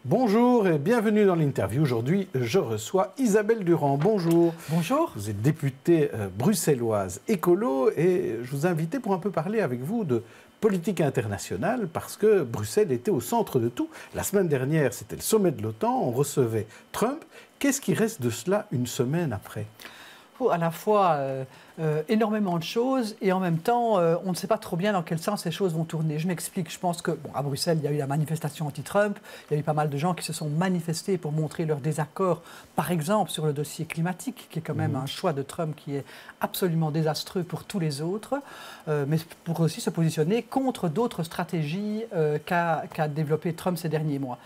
Bonjour et bienvenue dans l'interview. Aujourd'hui, je reçois Isabelle Durand. Bonjour. Bonjour. Vous êtes députée bruxelloise écolo et je vous ai invité pour un peu parler avec vous de politique internationale parce que Bruxelles était au centre de tout. La semaine dernière, c'était le sommet de l'OTAN, on recevait Trump. Qu'est-ce qui reste de cela une semaine après ? À la fois énormément de choses et en même temps, on ne sait pas trop bien dans quel sens ces choses vont tourner. Je m'explique, je pense que à Bruxelles, il y a eu la manifestation anti-Trump, il y a eu pas mal de gens qui se sont manifestés pour montrer leur désaccord, par exemple sur le dossier climatique, qui est quand même un choix de Trump qui est absolument désastreux pour tous les autres, mais pour aussi se positionner contre d'autres stratégies qu'a développé Trump ces derniers mois.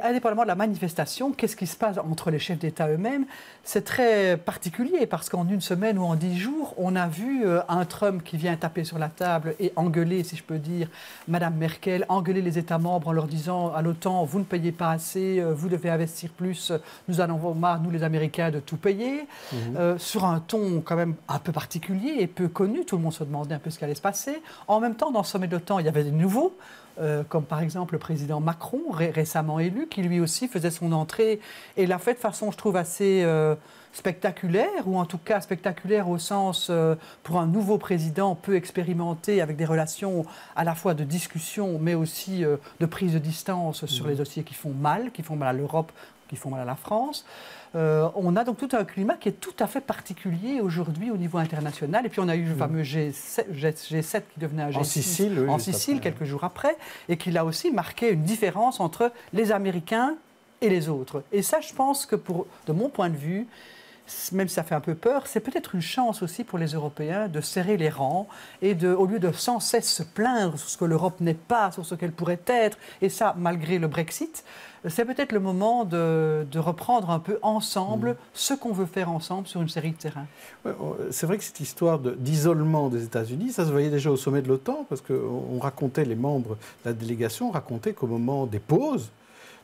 Indépendamment de la manifestation, qu'est-ce qui se passe entre les chefs d'État eux-mêmes? C'est très particulier parce qu'en une semaine ou en 10 jours, on a vu un Trump qui vient taper sur la table et engueuler, si je peux dire, Madame Merkel, engueuler les États membres en leur disant à l'OTAN, vous ne payez pas assez, vous devez investir plus, nous en avons marre, nous les Américains, de tout payer, sur un ton quand même un peu particulier et peu connu. Tout le monde se demandait un peu ce qui allait se passer. En même temps, dans le sommet de l'OTAN, il y avait des nouveaux. Comme par exemple le président Macron, récemment élu, qui lui aussi faisait son entrée et l'a fait de façon, je trouve, assez spectaculaire, ou en tout cas spectaculaire au sens, pour un nouveau président peu expérimenté, avec des relations à la fois de discussion, mais aussi de prise de distance sur les dossiers qui font mal à l'Europe, qui font mal à la France. On a donc tout un climat qui est tout à fait particulier aujourd'hui au niveau international. Et puis on a eu le fameux G7 qui devenait un G6 en Sicile quelques jours après, et qui a aussi marqué une différence entre les Américains et les autres. Et ça, je pense que de mon point de vue, même si ça fait un peu peur, c'est peut-être une chance aussi pour les Européens de serrer les rangs et au lieu de sans cesse se plaindre sur ce que l'Europe n'est pas, sur ce qu'elle pourrait être, et ça malgré le Brexit, c'est peut-être le moment de reprendre un peu ensemble ce qu'on veut faire ensemble sur une série de terrains. Ouais, c'est vrai que cette histoire d'isolement des États-Unis, ça se voyait déjà au sommet de l'OTAN, parce qu'on racontait, les membres de la délégation racontaient qu'au moment des pauses,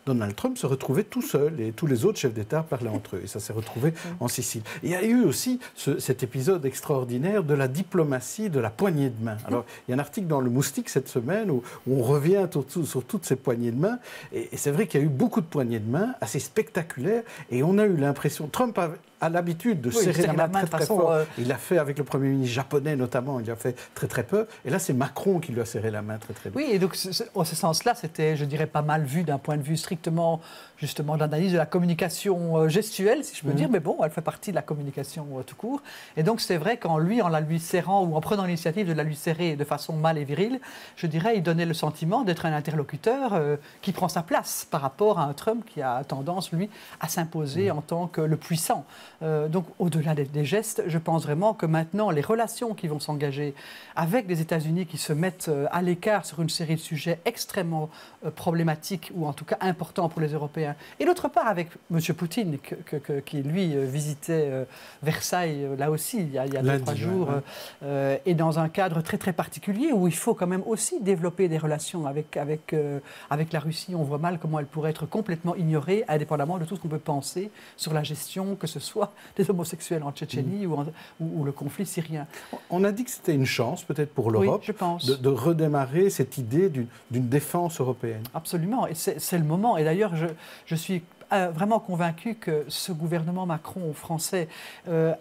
Donald Trump se retrouvait tout seul et tous les autres chefs d'État parlaient entre eux. Et ça s'est retrouvé en Sicile. Et il y a eu aussi cet épisode extraordinaire de la diplomatie de la poignée de main. Alors, il y a un article dans Le Moustique cette semaine où on revient sur toutes ces poignées de main. Et c'est vrai qu'il y a eu beaucoup de poignées de main assez spectaculaires. Et on a eu l'impression... Trump a l'habitude de serrer la main très fort. Il l'a fait avec le Premier ministre japonais notamment, il a fait très peur. Et là, c'est Macron qui lui a serré la main très bien. Oui, et donc en ce sens-là, c'était, je dirais, pas mal vu d'un point de vue strictement, justement, d'analyse de la communication gestuelle, si je peux dire. Mais bon, elle fait partie de la communication tout court. Et donc, c'est vrai qu'en la lui serrant, ou en prenant l'initiative de la lui serrer de façon mâle et virile, je dirais, il donnait le sentiment d'être un interlocuteur qui prend sa place par rapport à un Trump qui a tendance, lui, à s'imposer en tant que le puissant. Donc, au-delà des gestes, je pense vraiment que maintenant, les relations qui vont s'engager avec les États-Unis qui se mettent à l'écart sur une série de sujets extrêmement problématiques, ou en tout cas importants pour les Européens, et d'autre part avec M. Poutine, qui lui visitait Versailles, là aussi, il y a 2-3 jours, et dans un cadre très particulier, où il faut quand même aussi développer des relations avec la Russie. On voit mal comment elle pourrait être complètement ignorée, indépendamment de tout ce qu'on peut penser sur la gestion, que ce soit des homosexuels en Tchétchénie ou le conflit syrien. On a dit que c'était une chance, peut-être pour l'Europe, de redémarrer cette idée d'une défense européenne. Absolument, et c'est le moment. Et d'ailleurs, je suis vraiment convaincu que ce gouvernement Macron français,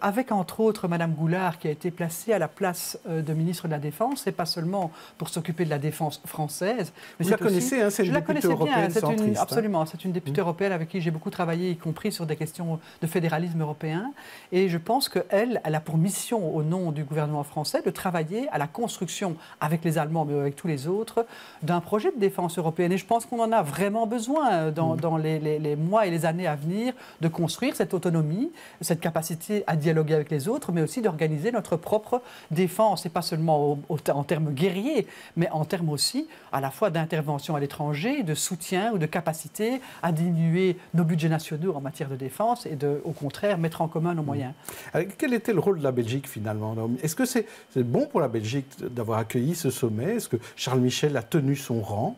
avec entre autres Madame Goulard qui a été placée à la place de ministre de la Défense, et pas seulement pour s'occuper de la défense française. Mais vous la connaissez, hein, c'est une députée européenne centriste. Absolument, c'est une députée européenne avec qui j'ai beaucoup travaillé, y compris sur des questions de fédéralisme européen. Et je pense qu'elle a pour mission, au nom du gouvernement français, de travailler à la construction, avec les Allemands, mais avec tous les autres, d'un projet de défense européenne. Et je pense qu'on en a vraiment besoin dans les mois et les années à venir, de construire cette autonomie, cette capacité à dialoguer avec les autres, mais aussi d'organiser notre propre défense, et pas seulement en termes guerriers, mais en termes aussi à la fois d'intervention à l'étranger, de soutien ou de capacité à diminuer nos budgets nationaux en matière de défense et au contraire mettre en commun nos moyens. Alors, quel était le rôle de la Belgique finalement? Est-ce que c'est bon pour la Belgique d'avoir accueilli ce sommet? Est-ce que Charles Michel a tenu son rang?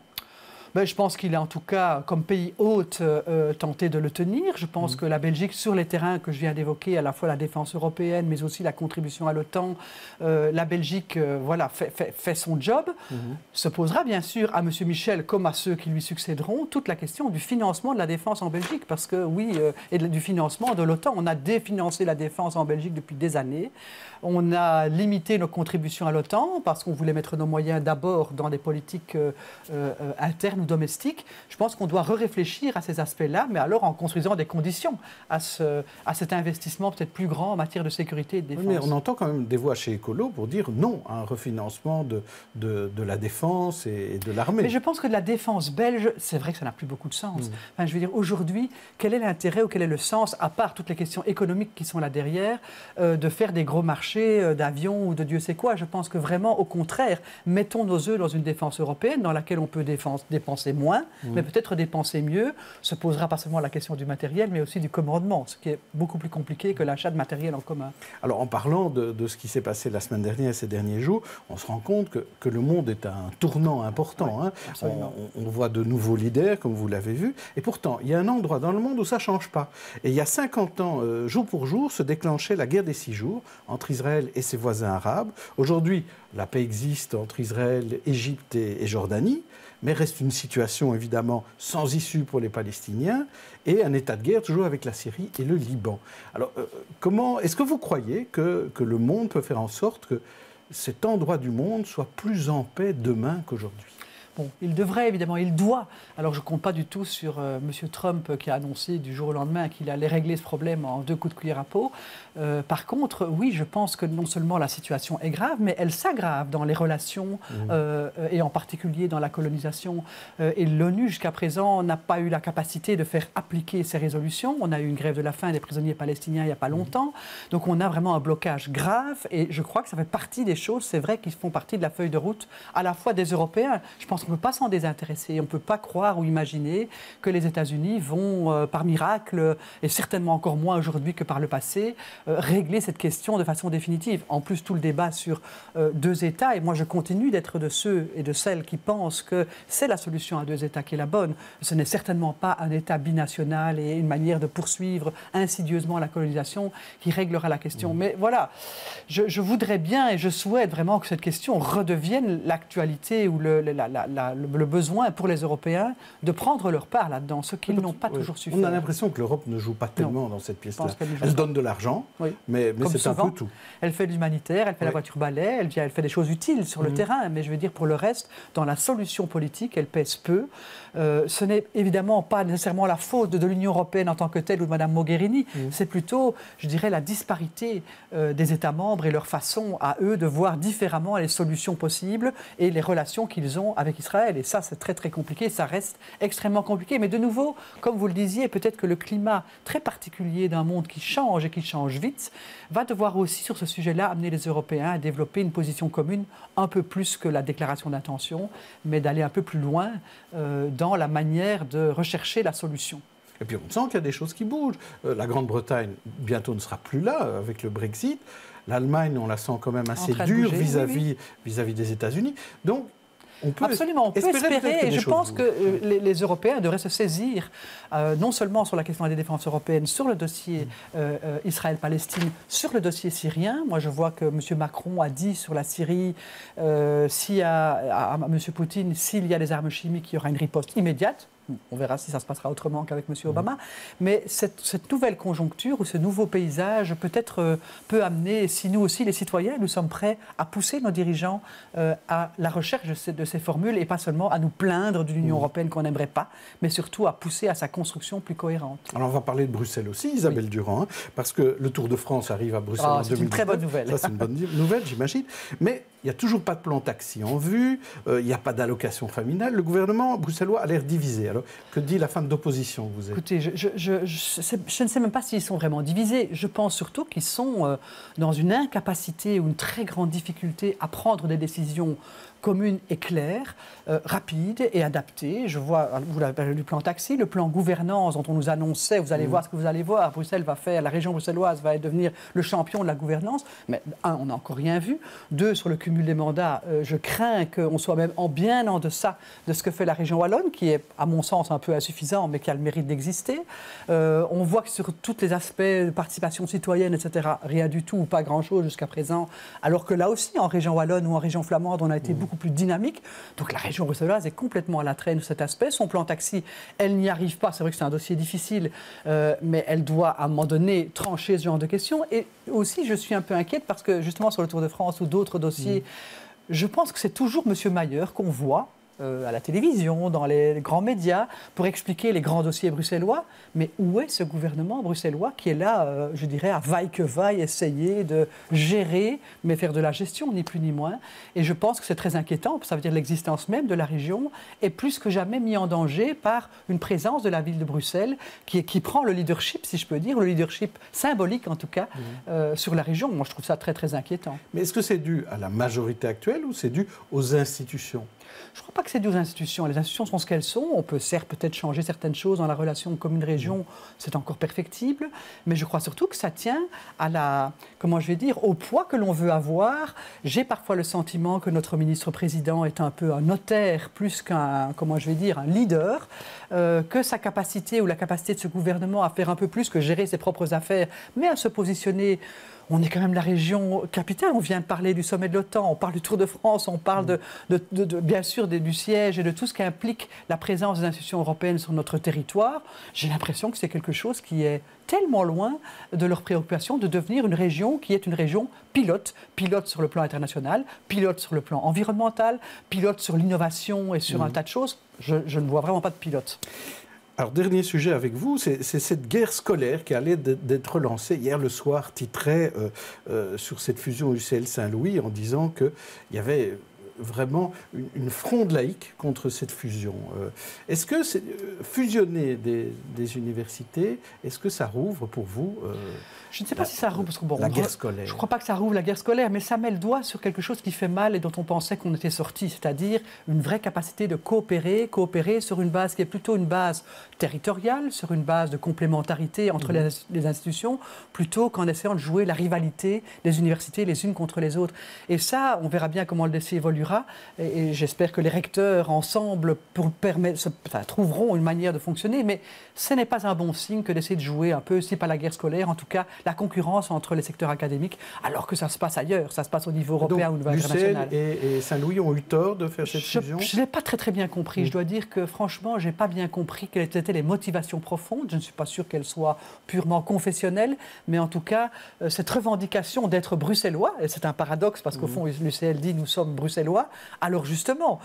Ben, je pense qu'il a en tout cas, comme pays hôte, tenté de le tenir. Je pense que la Belgique, sur les terrains que je viens d'évoquer, à la fois la défense européenne, mais aussi la contribution à l'OTAN, la Belgique voilà, fait son job. Se posera bien sûr à M. Michel, comme à ceux qui lui succéderont, toute la question du financement de la défense en Belgique. Parce que oui, et du financement de l'OTAN. On a définancé la défense en Belgique depuis des années. On a limité nos contributions à l'OTAN parce qu'on voulait mettre nos moyens d'abord dans des politiques internes ou domestiques. Je pense qu'on doit réfléchir à ces aspects-là, mais alors en construisant des conditions à cet investissement peut-être plus grand en matière de sécurité et de défense. Oui, mais on entend quand même des voix chez Écolo pour dire non à un refinancement de la défense et de l'armée. Mais je pense que de la défense belge, c'est vrai que ça n'a plus beaucoup de sens. Enfin, je veux dire, aujourd'hui, quel est l'intérêt ou quel est le sens, à part toutes les questions économiques qui sont là derrière, de faire des gros marchés d'avions ou de Dieu sait quoi. Je pense que vraiment, au contraire, mettons nos œufs dans une défense européenne dans laquelle on peut dépenser moins, mais peut-être dépenser mieux. Se posera pas seulement la question du matériel, mais aussi du commandement, ce qui est beaucoup plus compliqué que l'achat de matériel en commun. Alors, en parlant de ce qui s'est passé la semaine dernière et ces derniers jours, on se rend compte que le monde est à un tournant important. Oui, on voit de nouveaux leaders, comme vous l'avez vu. Et pourtant, il y a un endroit dans le monde où ça ne change pas. Et il y a 50 ans, jour pour jour, se déclenchait la guerre des 6 jours entre Israël et ses voisins arabes. Aujourd'hui, la paix existe entre Israël, Égypte et Jordanie, mais reste une situation évidemment sans issue pour les Palestiniens et un état de guerre toujours avec la Syrie et le Liban. Alors, est-ce que vous croyez que le monde peut faire en sorte que cet endroit du monde soit plus en paix demain qu'aujourd'hui ? Bon, il devrait, évidemment, il doit. Alors, je ne compte pas du tout sur M. Trump qui a annoncé du jour au lendemain qu'il allait régler ce problème en 2 coups de cuillère à peau. Par contre, oui, je pense que non seulement la situation est grave, mais elle s'aggrave dans les relations et en particulier dans la colonisation. Et l'ONU, jusqu'à présent, n'a pas eu la capacité de faire appliquer ces résolutions. On a eu une grève de la faim des prisonniers palestiniens il n'y a pas longtemps. Donc, on a vraiment un blocage grave et je crois que ça fait partie des choses, c'est vrai, qui font partie de la feuille de route à la fois des Européens. Je pense qu'on ne peut pas s'en désintéresser. On ne peut pas croire ou imaginer que les États-Unis vont, par miracle, et certainement encore moins aujourd'hui que par le passé, régler cette question de façon définitive. En plus, tout le débat sur 2 États, et moi je continue d'être de ceux et de celles qui pensent que c'est la solution à 2 États qui est la bonne. Ce n'est certainement pas un État binational et une manière de poursuivre insidieusement la colonisation qui réglera la question. Mais voilà, je voudrais bien et je souhaite vraiment que cette question redevienne l'actualité ou le besoin pour les Européens de prendre leur part là-dedans, ce qu'ils n'ont pas toujours su faire. On a l'impression que l'Europe ne joue pas tellement dans cette pièce-là. Elle donne de l'argent, mais c'est un peu tout. Elle fait l'humanitaire, elle fait la voiture balai, elle fait des choses utiles sur le terrain, mais je veux dire, pour le reste, dans la solution politique, elle pèse peu. Ce n'est évidemment pas nécessairement la faute de l'Union européenne en tant que telle ou de Mme Mogherini, c'est plutôt, je dirais, la disparité des États membres et leur façon à eux de voir différemment les solutions possibles et les relations qu'ils ont avec Israël. Et ça, c'est très très compliqué, ça reste extrêmement compliqué. Mais de nouveau, comme vous le disiez, peut-être que le climat très particulier d'un monde qui change et qui change vite va devoir aussi, sur ce sujet-là, amener les Européens à développer une position commune un peu plus que la déclaration d'intention, mais d'aller un peu plus loin dans la manière de rechercher la solution. Et puis on sent qu'il y a des choses qui bougent. La Grande-Bretagne, bientôt, ne sera plus là avec le Brexit. L'Allemagne, on la sent quand même assez dure vis-à-vis des États-Unis. Donc, absolument, on peut espérer, et je pense que les Européens devraient se saisir, non seulement sur la question des défenses européennes, sur le dossier Israël-Palestine, sur le dossier syrien. Moi, je vois que M. Macron a dit sur la Syrie, à M. Poutine, s'il y a des armes chimiques, il y aura une riposte immédiate. On verra si ça se passera autrement qu'avec M. Obama. Mais cette nouvelle conjoncture ou ce nouveau paysage peut-être peut amener, si nous aussi, les citoyens, nous sommes prêts à pousser nos dirigeants à la recherche de ces formules et pas seulement à nous plaindre d'une Union européenne qu'on n'aimerait pas, mais surtout à pousser à sa construction plus cohérente. Alors on va parler de Bruxelles aussi, Isabelle Durand, parce que le Tour de France arrive à Bruxelles en 2019. C'est une très bonne nouvelle. Ça, c'est une bonne nouvelle, j'imagine. Mais il n'y a toujours pas de plan taxi en vue, il n'y a pas d'allocation familiale. Le gouvernement bruxellois a l'air divisé. Alors, que dit la femme d'opposition que vous êtes ? Écoutez, je ne sais même pas s'ils sont vraiment divisés. Je pense surtout qu'ils sont dans une incapacité ou une très grande difficulté à prendre des décisions commune et claire, rapide et adaptée. Je vois, vous l'avez parlé du plan taxi, le plan gouvernance dont on nous annonçait, vous allez voir ce que vous allez voir, Bruxelles va faire, la région bruxelloise va devenir le champion de la gouvernance. Mais un, on n'a encore rien vu. Deux, sur le cumul des mandats, je crains qu'on soit même bien en deçà de ce que fait la région wallonne, qui est, à mon sens, un peu insuffisant, mais qui a le mérite d'exister. On voit que sur tous les aspects de participation citoyenne, etc., rien du tout ou pas grand-chose jusqu'à présent, alors que là aussi, en région wallonne ou en région flamande, on a été beaucoup plus dynamique. Donc la région bruxelloise est complètement à la traîne de cet aspect. Son plan taxi, elle n'y arrive pas. C'est vrai que c'est un dossier difficile, mais elle doit, à un moment donné, trancher ce genre de questions. Et aussi, je suis un peu inquiète parce que, justement, sur le Tour de France ou d'autres dossiers, je pense que c'est toujours M. Mayer qu'on voit à la télévision, dans les grands médias, pour expliquer les grands dossiers bruxellois. Mais où est ce gouvernement bruxellois qui est là, je dirais, à vaille que vaille, essayer de gérer, mais faire de la gestion, ni plus ni moins. Et je pense que c'est très inquiétant, ça veut dire l'existence même de la région est plus que jamais mise en danger par une présence de la ville de Bruxelles qui prend le leadership, si je peux dire, le leadership symbolique en tout cas, sur la région. Moi, je trouve ça très, très inquiétant. Mais est-ce que c'est dû à la majorité actuelle ou c'est dû aux institutions ? Je ne crois pas que c'est dû aux institutions. Les institutions sont ce qu'elles sont. On peut certes peut-être changer certaines choses dans la relation commune-région, c'est encore perfectible, mais je crois surtout que ça tient à la, comment je vais dire, au poids que l'on veut avoir. J'ai parfois le sentiment que notre ministre-président est un peu un notaire plus qu'un, comment je vais dire, un leader, que sa capacité ou la capacité de ce gouvernement à faire un peu plus que gérer ses propres affaires, mais à se positionner. On est quand même la région capitale, on vient de parler du sommet de l'OTAN, on parle du Tour de France, on parle bien sûr du siège et de tout ce qui implique la présence des institutions européennes sur notre territoire. J'ai l'impression que c'est quelque chose qui est tellement loin de leurs préoccupations de devenir une région qui est une région pilote sur le plan international, pilote sur le plan environnemental, pilote sur l'innovation et sur un tas de choses. Je ne vois vraiment pas de pilote. Alors, dernier sujet avec vous, c'est cette guerre scolaire qui allait d'être lancée. Hier, le soir, titrait sur cette fusion UCL Saint-Louis en disant qu'il y avait vraiment une fronde laïque contre cette fusion. Est-ce que fusionner des universités, est-ce que ça rouvre pour vous je ne sais pas si ça rouvre, parce que la guerre scolaire. Je ne crois pas que ça rouvre la guerre scolaire, mais ça met le doigt sur quelque chose qui fait mal et dont on pensait qu'on était sorti, c'est-à-dire une vraie capacité de coopérer sur une base qui est plutôt une base territoriale, sur une base de complémentarité entre les institutions, plutôt qu'en essayant de jouer la rivalité des universités les unes contre les autres. Et ça, on verra bien comment le dossier évoluera, et j'espère que les recteurs, ensemble, trouveront une manière de fonctionner, mais ce n'est pas un bon signe que d'essayer de jouer un peu, si pas la guerre scolaire, en tout cas, la concurrence entre les secteurs académiques, alors que ça se passe ailleurs, ça se passe au niveau européen ou au niveau international. Et Saint-Louis ont eu tort de faire cette fusion ? Je ne l'ai pas très bien compris. Je dois dire que franchement, je n'ai pas bien compris quelles étaient les motivations profondes. Je ne suis pas sûr qu'elles soient purement confessionnelles, mais en tout cas, cette revendication d'être bruxellois, et c'est un paradoxe parce qu'au fond, l'UCL dit nous sommes bruxellois, alors justement,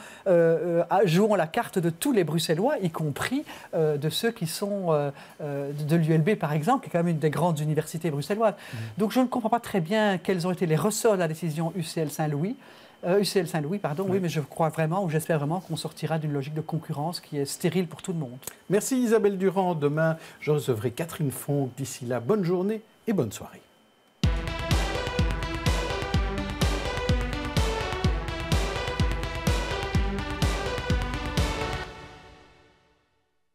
jouons la carte de tous les bruxellois, y compris de ceux qui sont de l'ULB par exemple, qui est quand même une des grandes universités bruxelloise. Donc je ne comprends pas très bien quels ont été les ressorts de la décision UCL Saint-Louis, oui, mais je crois vraiment, ou j'espère vraiment qu'on sortira d'une logique de concurrence qui est stérile pour tout le monde. Merci Isabelle Durand. Demain, je recevrai Catherine Fonck. D'ici là, bonne journée et bonne soirée.